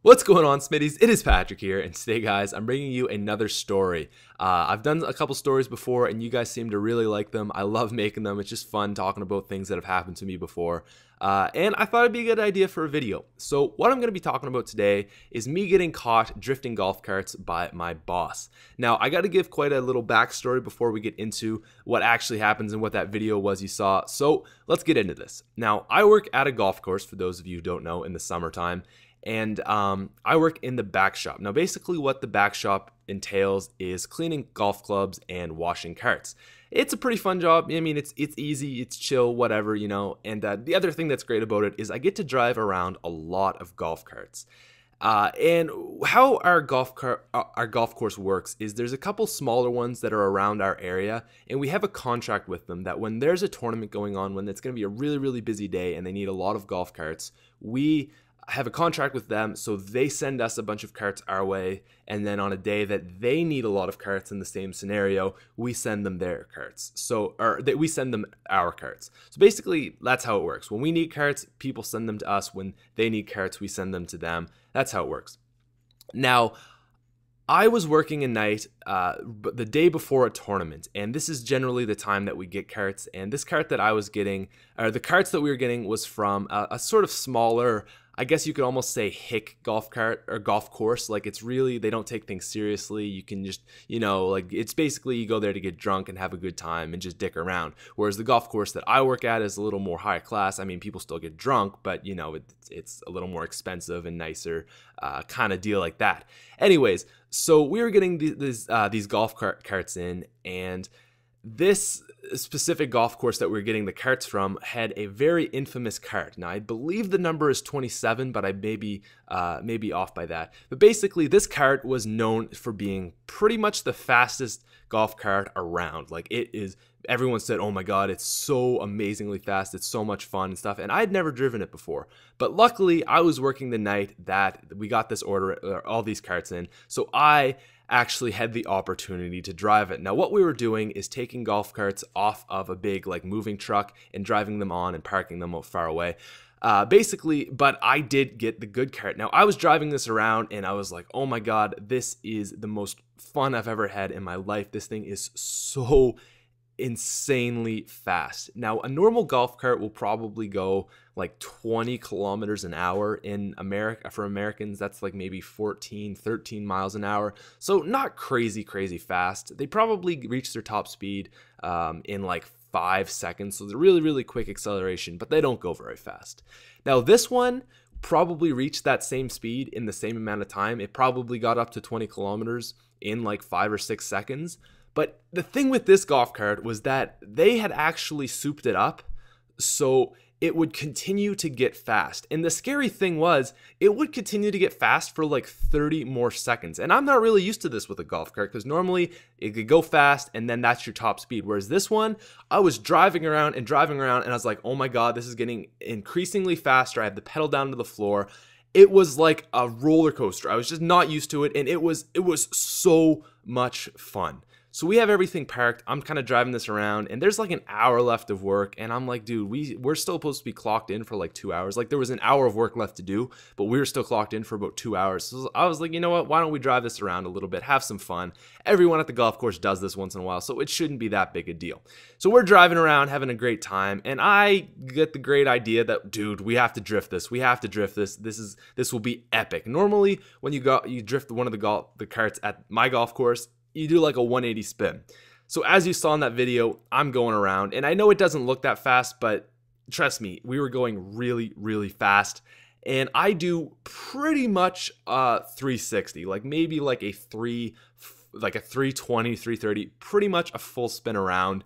What's going on, Smitties? It is Patrick here, and today, guys, I'm bringing you another story. I've done a couple stories before, and you guys seem to really like them. I love making them. It's just fun talking about things that have happened to me before. And I thought it'd be a good idea for a video. So what I'm going to be talking about today is me getting caught drifting golf carts by my boss. Now, I got to give quite a little backstory before we get into what actually happens and what that video was you saw. So let's get into this. Now, I work at a golf course, for those of you who don't know, in the summertime. And I work in the back shop. Now, basically what the back shop entails is cleaning golf clubs and washing carts. It's a pretty fun job. I mean, it's easy, it's chill, whatever, you know. And the other thing that's great about it is I get to drive around a lot of golf carts. And how our golf course works is there's a couple smaller ones that are around our area, and we have a contract with them that when there's a tournament going on, when it's going to be a really, really busy day and they need a lot of golf carts, we have a contract with them, so they send us a bunch of carts our way, and then on a day that they need a lot of carts in the same scenario, we send them their carts. We send them our carts. So basically, that's how it works. When we need carts, people send them to us. When they need carts, we send them to them. That's how it works. Now, I was working a night the day before a tournament, and this is generally the time that we get carts. And this cart that I was getting, or the carts that we were getting, was from a sort of smaller, I guess you could almost say hick golf cart or golf course. Like, it's really, they don't take things seriously. You can just, you know, like, it's basically you go there to get drunk and have a good time and just dick around. Whereas the golf course that I work at is a little more high class. I mean, people still get drunk, but you know, it's a little more expensive and nicer kind of deal like that. Anyways, so we were getting these golf carts in, and this specific golf course that we were getting the carts from had a very infamous cart. Now, I believe the number is 27, but I may be off by that. But basically, this cart was known for being pretty much the fastest golf cart around. Like, it is, everyone said, oh my God, it's so amazingly fast. It's so much fun and stuff. And I'd never driven it before. But luckily, I was working the night that we got this order, all these carts in. So I actually had the opportunity to drive it. Now, what we were doing is taking golf carts off of a big like moving truck and driving them on and parking them far away. Basically, but I did get the good cart. Now, I was driving this around and I was like, oh my God, this is the most fun I've ever had in my life. This thing is so insanely fast. Now, a normal golf cart will probably go like 20 kilometers an hour in America. For Americans, that's like maybe 14, 13 miles an hour. So not crazy fast. They probably reach their top speed in like 5 seconds. So they're really, really quick acceleration, but they don't go very fast. Now, this one probably reached that same speed in the same amount of time. It probably got up to 20 kilometers in like 5 or 6 seconds. But the thing with this golf cart was that they had actually souped it up so it would continue to get fast. And the scary thing was it would continue to get fast for like 30 more seconds. And I'm not really used to this with a golf cart because normally it could go fast and then that's your top speed. Whereas this one, I was driving around and I was like, oh my God, this is getting increasingly faster. I had the pedal down to the floor. It was like a roller coaster. I was just not used to it, and it was so much fun. So we have everything parked. I'm kind of driving this around, and there's like an hour left of work, and I'm like, dude, we're still supposed to be clocked in for like 2 hours. Like, there was an hour of work left to do, but we were still clocked in for about 2 hours. So I was like, you know what? Why don't we drive this around a little bit, have some fun? Everyone at the golf course does this once in a while, so it shouldn't be that big a deal. So we're driving around, having a great time, and I get the great idea that, dude, we have to drift this. We have to drift this. This will be epic. Normally, when you drift one of the carts at my golf course, you do like a 180 spin. So as you saw in that video, I'm going around, and I know it doesn't look that fast, but trust me, we were going really, really fast. And I do pretty much 360, like maybe like a 320, 330, pretty much a full spin around.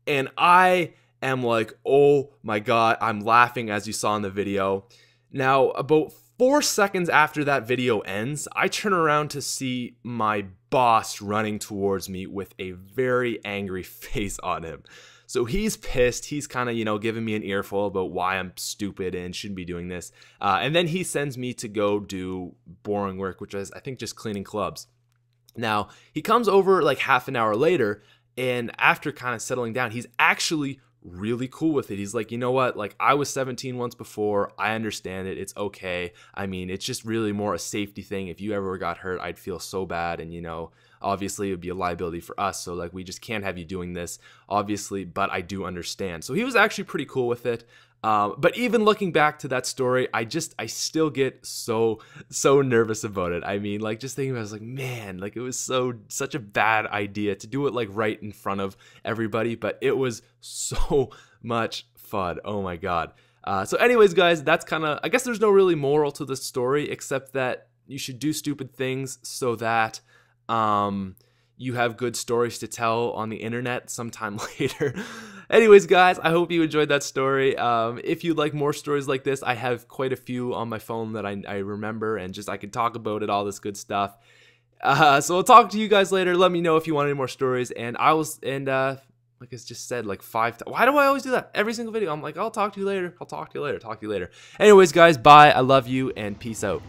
And I am like, oh my God, I'm laughing as you saw in the video. Now, about 4 seconds after that video ends, I turn around to see my boss running towards me with a very angry face on him. So he's pissed. He's kind of, you know, giving me an earful about why I'm stupid and shouldn't be doing this. And then he sends me to go do boring work, which is, I think, just cleaning clubs. Now, he comes over like half an hour later, and after kind of settling down, he's actually really cool with it. He's like, you know what, like I was 17 once before, I understand it, it's okay. I mean, it's just really more a safety thing. If you ever got hurt, I'd feel so bad, and obviously it would be a liability for us, so like we just can't have you doing this, obviously, but I do understand. So he was actually pretty cool with it. But even looking back to that story, I still get so nervous about it. I mean, like just thinking about it, I was like, man, like it was such a bad idea to do it like right in front of everybody, but it was so much fun. Oh my God. So anyways, guys, that's I guess there's no really moral to the story except that you should do stupid things so that you have good stories to tell on the internet sometime later. Anyways, guys, I hope you enjoyed that story. If you'd like more stories like this, I have quite a few on my phone that I remember, and just I can talk about it, all this good stuff. So I'll talk to you guys later. Let me know if you want any more stories, and like I just said, like 5 times. Why do I always do that? Every single video, I'm like, I'll talk to you later. I'll talk to you later. Talk to you later. Anyways, guys, bye. I love you, and peace out.